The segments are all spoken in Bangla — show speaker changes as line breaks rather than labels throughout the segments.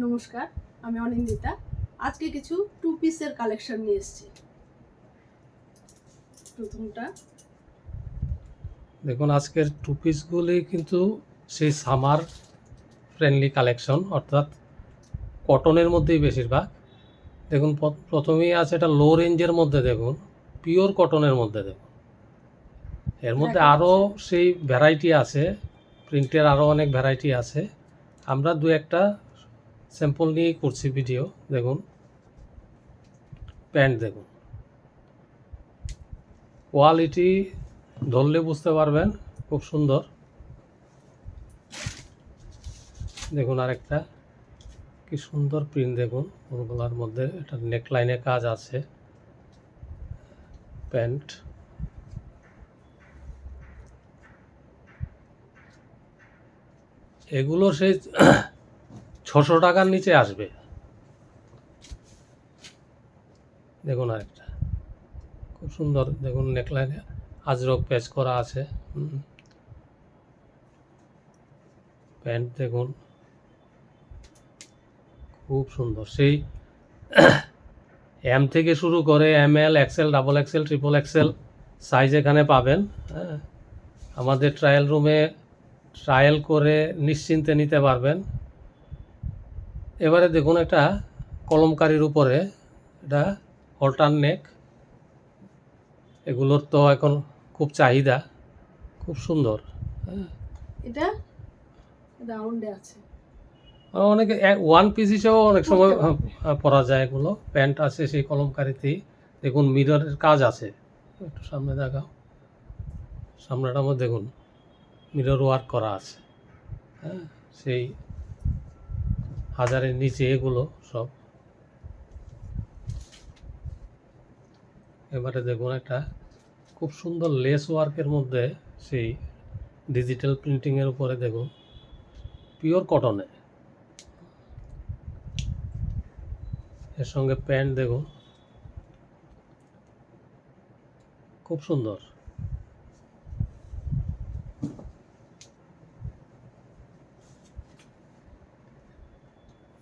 নমস্কার, আমি অনিন্দিতা। আজকে কিছু টু পিসের কালেকশন নিয়ে এসেছি। প্রথমটা
দেখুন, আজকের টু পিসগুলি কিন্তু সেই সামার ফ্রেন্ডলি কালেকশন, অর্থাৎ কটনের মধ্যেই বেশিরভাগ। দেখুন, প্রথমেই আছে এটা লো রেঞ্জের মধ্যে, দেখুন পিওর কটনের মধ্যে। দেখুন এর মধ্যে আরও সেই ভ্যারাইটি আছে, প্রিন্টের আরও অনেক ভ্যারাইটি আছে। আমরা দু একটা স্যাম্পল নিয়েই করছি ভিডিও। দেখুন প্যান্ট, দেখুন কোয়ালিটি ধরলে বুঝতে পারবেন, খুব সুন্দর। দেখুন আরেকটা কি সুন্দর প্রিন্ট, দেখুন ওগুলোর মধ্যে এটা নেকলাইনে কাজ আছে। প্যান্ট এগুলো সেই 600 টাকার নিচে আসবে। দেখুন আরেকটা খুব সুন্দর, দেখুন নেকলাইনে আজরক প্যাচ করা আছে। প্যান্ট দেখুন খুব সুন্দর, সেই এম থেকে শুরু করে ML, XL, double XL, triple XL size এখানে পাবেন। হ্যাঁ, আমাদের ট্রায়াল রুমে ট্রায়াল করে নিশ্চিন্তে নিতে পারবেন। এবারে দেখুন একটা কলমকারির উপরে, এটা অল্টার নেক, এগুলোর তো এখন খুব চাহিদা, খুব সুন্দর। হ্যাঁ,
এটা রাউন্ডে আছে,
অনেকে ওয়ান পিস হিসেবেও অনেক সময় পরা যায়। এগুলো প্যান্ট আছে সেই কলমকারিতেই। দেখুন মিররের কাজ আছে, একটু সামনে দেখাও, সামনেটার মধ্যে দেখুন মিরর ওয়ার্ক করা আছে। হ্যাঁ, সেই হাজারের নিচে এগুলো সব। এবারে দেখুন একটা খুব সুন্দর লেস ওয়ার্কের মধ্যে সেই ডিজিটাল প্রিন্টিংয়ের উপরে, দেখুন পিওর কটনে। এর সঙ্গে প্যান্ট দেখুন খুব সুন্দর।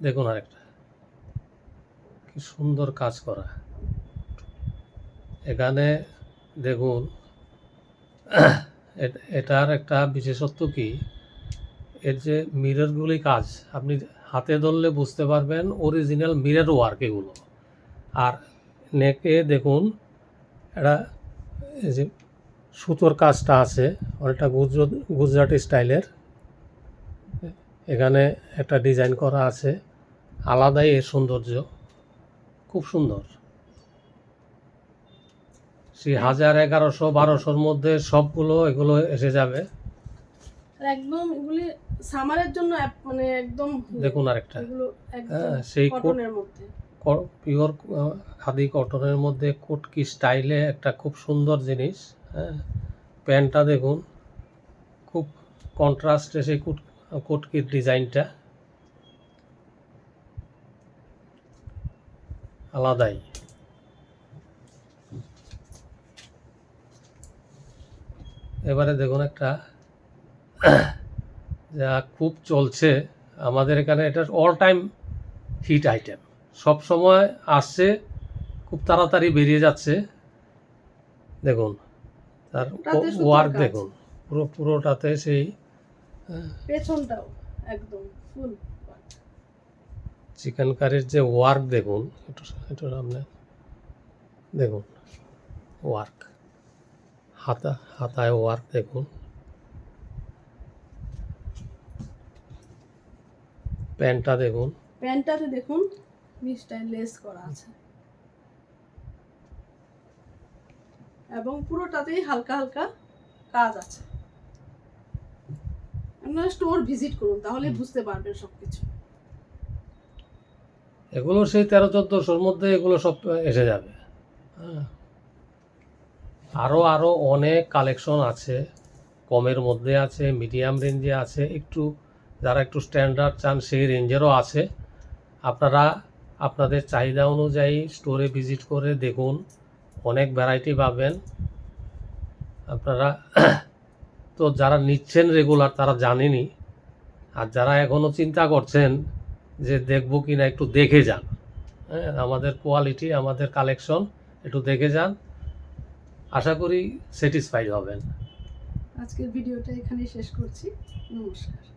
দেখুন আরেকটা কি সুন্দর কাজ করা এখানে। দেখুন এটার একটা বিশেষত্ব কি, এর যে মিররগুলি কাজ আপনি হাতে ধরলে বুঝতে পারবেন অরিজিনাল মিরর ওয়ার্ক এগুলো। আর নেকে দেখুন এটা এই যে সুতোর কাজটা আছে, অনেকটা গুজরাটি স্টাইলের। এখানে একটা ডিজাইন করা আছে, আলাদাই এর সৌন্দর্য, খুব সুন্দর। সেই 1000, 1100, 1200-র মধ্যে সবগুলো এগুলো এসে যাবে।
একদম এগুলি সামারের জন্য মানে একদম।
দেখুন আরেকটা,
হ্যাঁ,
সেই
কটনের মধ্যে,
পিওর খাদি কটনের মধ্যে কোটকি স্টাইলে একটা খুব সুন্দর জিনিস। হ্যাঁ, প্যান্টটা দেখুন খুব কন্ট্রাস্টে সেই কোটকির ডিজাইনটা আলাদাই। এবারে দেখুন একটা যা খুব চলছে আমাদের এখানে, এটা অল টাইম হিট আইটেম, সব সময় আসছে, খুব তাড়াতাড়ি বেরিয়ে যাচ্ছে। দেখুন তার ওয়ার্ক দেখুন পুরোটাতে সেই
পেছনটাও একদম ফুল
চিকেন কারির যে ওয়ার্ক দেখুন, একটু সামনে দেখুন ওয়ার্ক, হাতায় ওয়ার্ক দেখুন। প্যান্টটা দেখুন,
প্যান্টটাতে দেখুন নিচটায় লেস করা আছে এবং পুরোটাতেই হালকা হালকা কাজ আছে। আপনারা স্টোর ভিজিট করুন, তাহলে বুঝতে পারবেন সবকিছু।
এগুলো সেই 1300-1400-র মধ্যে এগুলো সব এসে যাবে। হ্যাঁ, আরও অনেক কালেকশন আছে, কমের মধ্যে আছে, মিডিয়াম রেঞ্জে আছে, যারা একটু স্ট্যান্ডার্ড চান সেই রেঞ্জেরও আছে। আপনারা আপনাদের চাহিদা অনুযায়ী স্টোরে ভিজিট করে দেখুন, অনেক ভ্যারাইটি পাবেন আপনারা। তো যারা নিচ্ছেন রেগুলার তারা জানেনই, আর যারা এখনও চিন্তা করছেন যে দেখবো কি না একটু দেখে যান। হ্যাঁ, আমাদের কোয়ালিটি, আমাদের কালেকশন একটু দেখে যান, আশা করি স্যাটিসফাইড হবেন।
আজকের ভিডিওটা এখানেই শেষ করছি। নমস্কার।